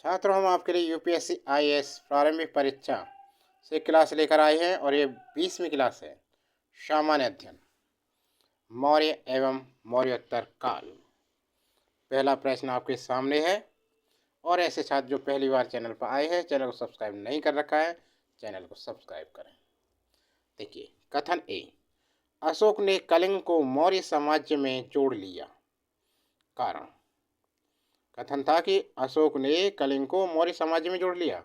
छात्रों, हम आपके लिए यूपीएससी आईएएस प्रारंभिक परीक्षा से क्लास लेकर आए हैं और ये 20वीं क्लास है। सामान्य अध्ययन, मौर्य एवं मौर्योत्तर काल। पहला प्रश्न आपके सामने है। और ऐसे छात्र जो पहली बार चैनल पर आए हैं, चैनल को सब्सक्राइब नहीं कर रखा है, चैनल को सब्सक्राइब करें। देखिए, कथन ए, अशोक ने कलिंग को मौर्य साम्राज्य में जोड़ लिया। कारण, कथन था कि अशोक ने कलिंग को मौर्य साम्राज्य में जोड़ लिया।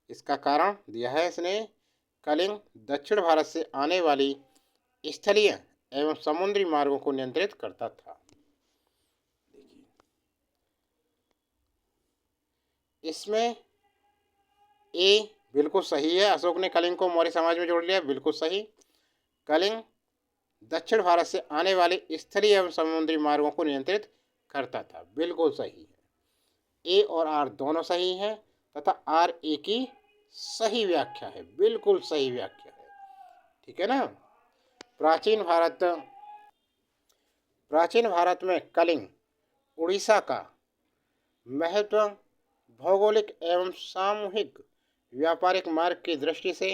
इसका कारण दिया है इसने, कलिंग दक्षिण भारत से आने वाली स्थलीय एवं समुद्री मार्गों को नियंत्रित करता था। इसमें ए बिल्कुल सही है। अशोक ने कलिंग को मौर्य साम्राज्य में जोड़ लिया, बिल्कुल सही। कलिंग दक्षिण भारत से आने वाले स्थलीय एवं समुद्री मार्गों को नियंत्रित करता था, बिल्कुल सही है। ए और आर दोनों सही हैं तथा आर ए की सही व्याख्या है, बिल्कुल सही व्याख्या है। ठीक है ना। प्राचीन भारत में कलिंग उड़ीसा का महत्व भौगोलिक एवं सामूहिक व्यापारिक मार्ग की दृष्टि से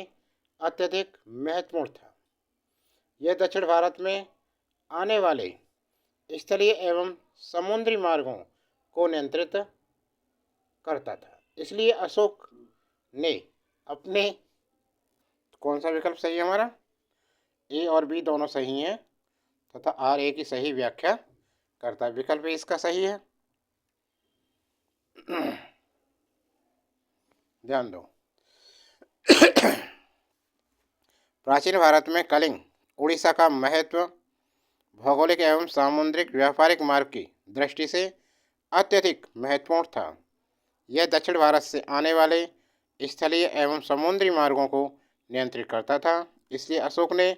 अत्यधिक महत्वपूर्ण था। यह दक्षिण भारत में आने वाले स्थलीय एवं समुद्री मार्गों को नियंत्रित करता था। इसलिए अशोक ने अपने, कौन सा विकल्प सही है हमारा? ए और बी दोनों सही हैं तथा आर ए की सही व्याख्या करता है। विकल्प ए इसका सही है। ध्यान दो। प्राचीन भारत में कलिंग उड़ीसा का महत्व भौगोलिक एवं सामुद्रिक व्यापारिक मार्ग की दृष्टि से अत्यधिक महत्वपूर्ण था। यह दक्षिण भारत से आने वाले स्थलीय एवं समुद्री मार्गों को नियंत्रित करता था। इसलिए अशोक ने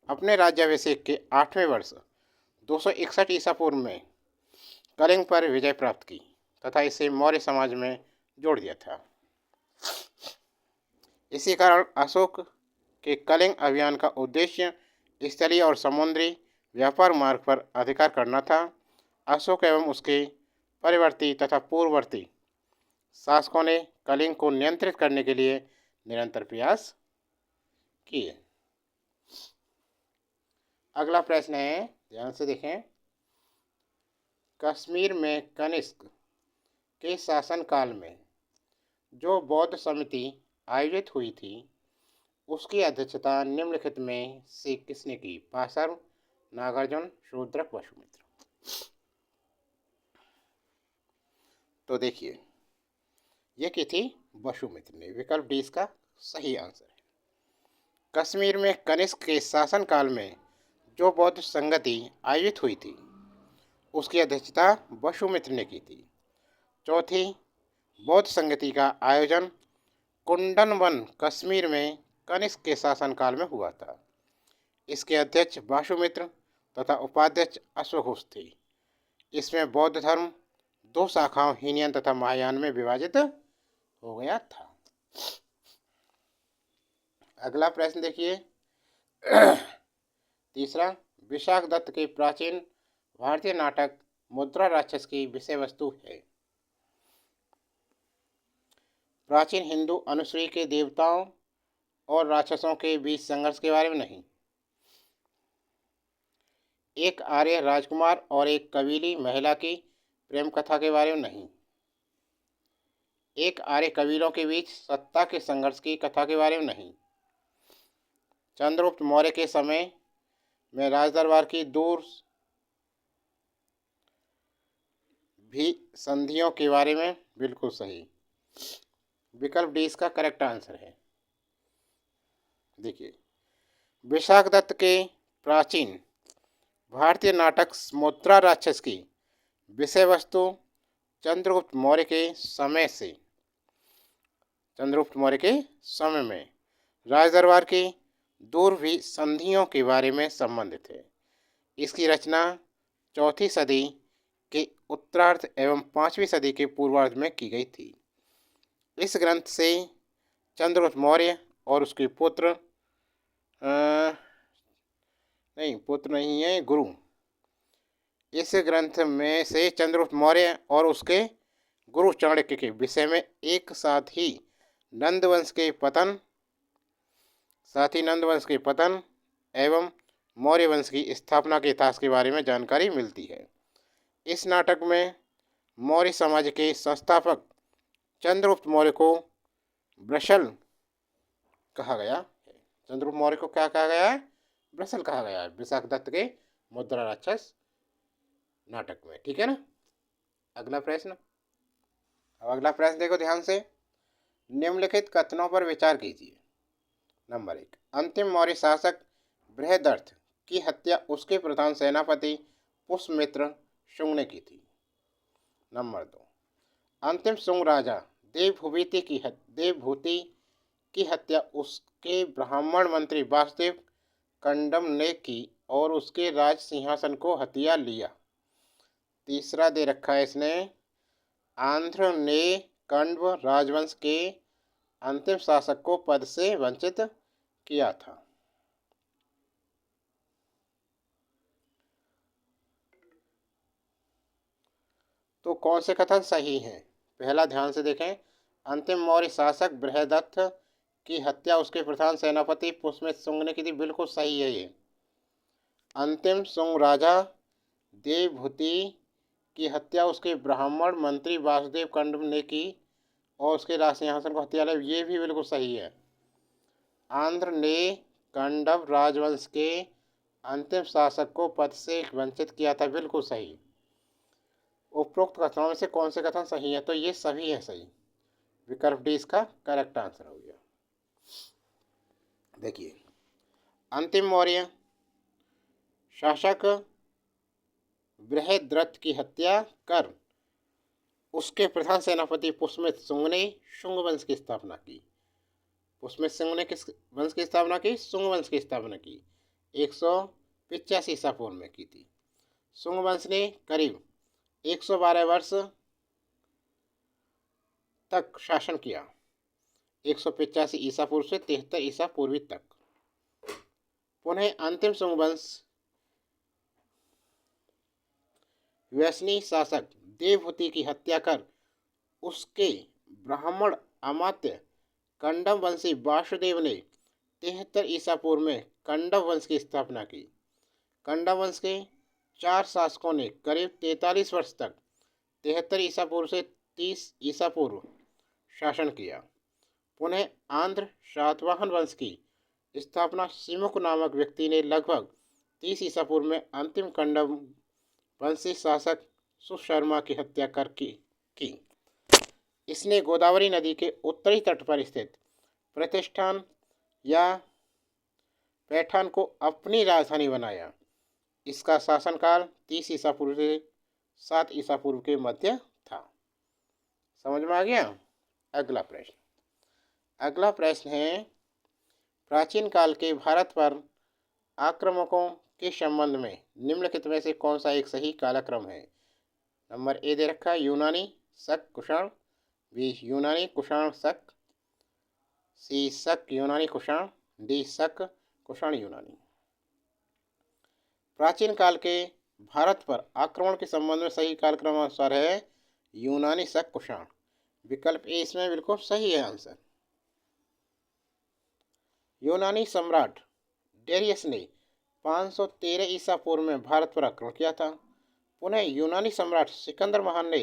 अपने राज्याभिषेक के 8वें वर्ष 261 ईसा पूर्व में कलिंग पर विजय प्राप्त की तथा इसे मौर्य समाज में जोड़ दिया था। इसी कारण अशोक के कलिंग अभियान का उद्देश्य स्थलीय और समुद्री व्यापार मार्ग पर अधिकार करना था। अशोक एवं उसके परिवर्ती तथा पूर्ववर्ती शासकों ने कलिंग को नियंत्रित करने के लिए निरंतर प्रयास किए। अगला प्रश्न है, ध्यान से देखें। कश्मीर में कनिष्क के शासनकाल में जो बौद्ध समिति आयोजित हुई थी, उसकी अध्यक्षता निम्नलिखित में से किसने की? पासर्व, नागार्जुन, शूद्रक, वसुमित्र। तो देखिए, ये की थी? वसुमित्र ने। विकल्प डी इसका सही आंसर है। कश्मीर में कनिष्क के शासनकाल में जो बौद्ध संगति आयोजित हुई थी, उसकी अध्यक्षता वसुमित्र ने की थी। चौथी, बौद्ध संगति का आयोजन कुंडनवन कश्मीर में कनिष्क के शासनकाल में हुआ था। इसके अध्यक्ष वसुमित्र तथा उपाध्यक्ष अश्वघोष थे। इसमें बौद्ध धर्म 2 शाखाओं हीनयान तथा महायान में विभाजित हो गया था। अगला प्रश्न देखिए। तीसरा, विशाख दत्त के प्राचीन भारतीय नाटक मुद्रा राक्षस की विषय वस्तु है। प्राचीन हिंदू अनुश्री के देवताओं और राक्षसों के बीच संघर्ष के बारे में नहीं, एक आर्य राजकुमार और एक कबीली महिला की प्रेम कथा के बारे में नहीं, एक आर्य कबीलों के बीच सत्ता के संघर्ष की कथा के बारे में नहीं, चंद्रगुप्त मौर्य के समय में राजदरबार की दूर भी संधियों के बारे में। बिल्कुल सही। विकल्प डी इसका करेक्ट आंसर है। देखिए, विशाख दत्त के प्राचीन भारतीय नाटक मुद्रा राक्षस की विषय वस्तु चंद्रगुप्त मौर्य के समय में राजदरबार की दूर भी संधियों के बारे में संबंधित है। इसकी रचना 4वीं सदी के उत्तरार्ध एवं 5वीं सदी के पूर्वार्ध में की गई थी। इस ग्रंथ से चंद्रगुप्त मौर्य और उसके पुत्र गुरु, इस ग्रंथ में से चंद्रगुप्त मौर्य और उसके गुरु चाणक्य के विषय में एक साथ ही नंदवंश के पतन एवं मौर्य वंश की स्थापना के इतिहास के बारे में जानकारी मिलती है। इस नाटक में मौर्य साम्राज्य के संस्थापक चंद्रगुप्त मौर्य को वृषल कहा गया है। चंद्रगुप्त मौर्य को क्या कहा गया है? वृषल कहा गया है विशाख दत्त के मुद्रा राक्षस नाटक में। ठीक है ना। अगला प्रश्न, अब अगला प्रश्न देखो ध्यान से। निम्नलिखित कथनों पर विचार कीजिए। नंबर 1, अंतिम मौर्य शासक बृहदर्थ की हत्या उसके प्रधान सेनापति पुष्यमित्र शुंग ने की थी। नंबर 2, अंतिम शुंग राजा देवभूति की हत्या उसके ब्राह्मण मंत्री वासुदेव कंडम ने की और उसके राज सिंहासन को हथिया लिया। तीसरा दे रखा है इसने, आंध्र ने कंडव राजवंश के अंतिम शासक को पद से वंचित किया था। तो कौन से कथन सही हैं? पहला ध्यान से देखें, अंतिम मौर्य शासक बृहदत्त की हत्या उसके प्रधान सेनापति पुष्यमित्र शुंग ने की थी, बिल्कुल सही है ये। अंतिम शुंग राजा देवभूति की हत्या उसके ब्राह्मण मंत्री वासुदेव कंडम ने की और उसके राज सिंहासन को हत्या लिया, ये भी बिल्कुल सही है। आंध्र ने कंडव राजवंश के अंतिम शासक को पद से वंचित किया था, बिल्कुल सही। उपरोक्त कथनों में से कौन से कथन सही है? तो ये सभी है सही। विकल्प डी इसका करेक्ट आंसर हो गया। देखिए, अंतिम मौर्य शासक बृहद्रथ की हत्या कर उसके प्रधान सेनापति पुष्यमित्र शुंग ने शुंग वंश की स्थापना की। पुष्यमित्र शुंग ने किस वंश की स्थापना की? शुंग वंश की स्थापना की। 185 ईसा पूर्व में की थी। शुंग वंश ने करीब 112 वर्ष तक शासन किया, 185 ईसा पूर्व से 73 ईसा पूर्वी तक। पुनः अंतिम शुंग वंश व्यसनी शासक देवभूति की हत्या कर उसके ब्राह्मण अमात्य कंडम वंशी वासुदेव ने 73 ईसा पूर्व में कंडव वंश की स्थापना की। कंडव वंश के 4 शासकों ने करीब 43 वर्ष तक 73 ईसा पूर्व से 30 ईसा पूर्व शासन किया। पुनः आंध्र सातवाहन वंश की स्थापना सिमुक नामक व्यक्ति ने लगभग 30 ईसा पूर्व में अंतिम कंडव वंशी शासक सुशर्मा की हत्या कर की। इसने गोदावरी नदी के उत्तरी तट पर स्थित प्रतिष्ठान या पैठान को अपनी राजधानी बनाया। इसका शासनकाल 30 ईसा पूर्व से 7 ईसा पूर्व के मध्य था। समझ में आ गया। अगला प्रश्न है, प्राचीन काल के भारत पर आक्रमकों के संबंध में निम्नलिखित में से कौन सा एक सही कालक्रम है? नंबर ए दे रखा है, यूनानी शक कुषाण, बी यूनानी कुषाण शक, सी शक यूनानी कुषाण, डी शक कुषाण यूनानी। प्राचीन काल के भारत पर आक्रमण के संबंध में सही कालक्रम अनुसार है यूनानी शक कुषाण। विकल्प ए इसमें बिल्कुल सही है आंसर। यूनानी सम्राट डेरियस ने 513 ईसा पूर्व में भारत पर आक्रमण किया था। पुनः यूनानी सम्राट सिकंदर महान ने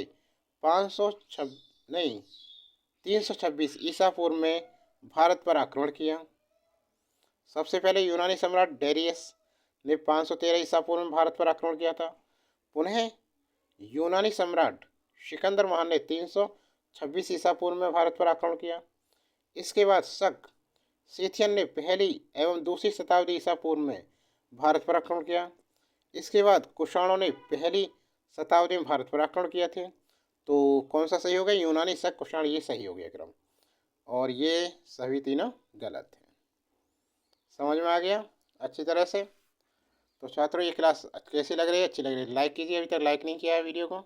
326 ईसा पूर्व में भारत पर आक्रमण किया। सबसे पहले यूनानी सम्राट डेरियस ने 513 ईसा पूर्व में भारत पर आक्रमण किया था। पुनः यूनानी सम्राट सिकंदर महान ने 326 ईसा पूर्व में भारत पर आक्रमण किया। इसके बाद शक सेथियन ने पहली एवं दूसरी शताब्दी ईसा पूर्व में भारत पर आक्रमण किया। इसके बाद कुषाणों ने पहली शताब्दी में भारत पर आक्रमण किया थे। तो कौन सा सही हो गया? यूनानी शक कुषाण, ये सही हो गया क्रम, और ये सभी तीनों गलत हैं। समझ में आ गया अच्छी तरह से। तो छात्रों, ये क्लास कैसी लग रही है? अच्छी लग रही है लाइक कीजिए, अभी तक लाइक नहीं किया है वीडियो को,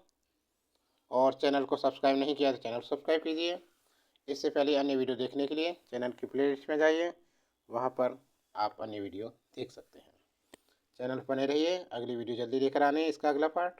और चैनल को सब्सक्राइब नहीं किया तो चैनल को सब्सक्राइब कीजिए। इससे पहले अन्य वीडियो देखने के लिए चैनल की प्लेलिस्ट में जाइए, वहाँ पर आप अन्य वीडियो देख सकते हैं। चैनल पर बने रहिए, अगली वीडियो जल्दी लेकर आने इसका अगला पार्ट।